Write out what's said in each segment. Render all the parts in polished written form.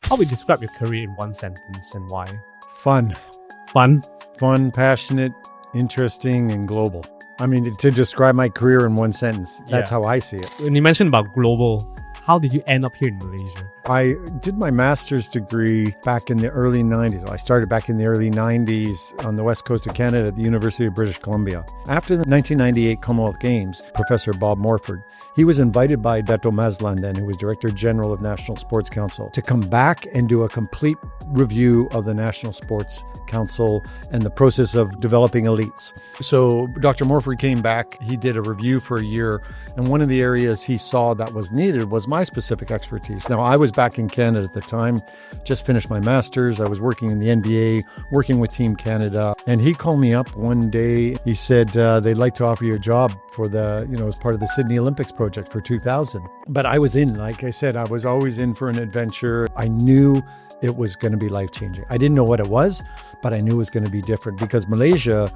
How would you describe your career in one sentence and why? Fun, passionate, interesting, and global. I mean, to describe my career in one sentence, that's how I see it. When you mentioned about global, how did you end up here in Malaysia? I did my master's degree back in the early 90s. I started back in the early 90s on the west coast of Canada at the University of British Columbia. After the 1998 Commonwealth Games, Professor Bob Morford, he was invited by Dato' Mazlan then, who was Director General of National Sports Council, to come back and do a complete review of the National Sports Council and the process of developing elites. So Dr. Morford came back, he did a review for a year, and one of the areas he saw that was needed was my specific expertise. Now, I was back in Canada at the time, just finished my master's. I was working in the NBA, working with Team Canada. And he called me up one day. He said, they'd like to offer you a job for as part of the Sydney Olympics project for 2000. But I was in, like I said, I was always in for an adventure. I knew it was going to be life-changing. I didn't know what it was, but I knew it was going to be different because Malaysia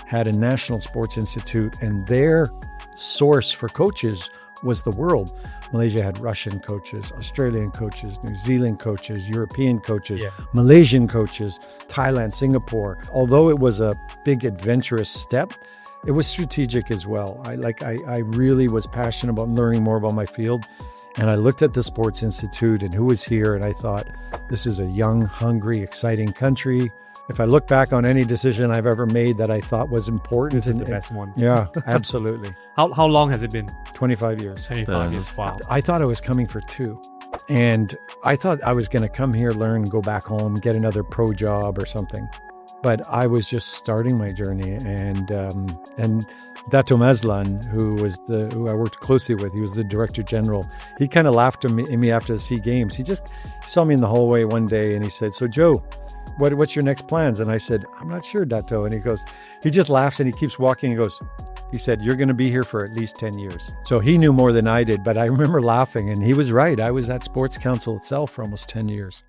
had a national sports institute and their source for coaches was the world. Malaysia had Russian coaches, Australian coaches, New Zealand coaches, European coaches, Malaysian coaches, Thailand, Singapore. Although it was a big adventurous step, it was strategic as well. I really was passionate about learning more about my field. And I looked at the Sports Institute and who was here, and I thought, this is a young, hungry, exciting country. If I look back on any decision I've ever made that I thought was important. This is the best one. Yeah, absolutely. How long has it been? 25 years. 25 years, wow. I thought I was coming for 2. And I thought I was going to come here, learn, go back home, get another pro job or something. But I was just starting my journey. And Dato' Mazlan, who I worked closely with, he was the Director General. He kind of laughed at me after the SEA Games. He saw me in the hallway one day and he said, "So Joe, what's your next plans?" And I said, "I'm not sure, Dato." And he just laughs and he keeps walking. He said, "You're going to be here for at least 10 years. So he knew more than I did, but I remember laughing and he was right. I was at Sports Council itself for almost 10 years.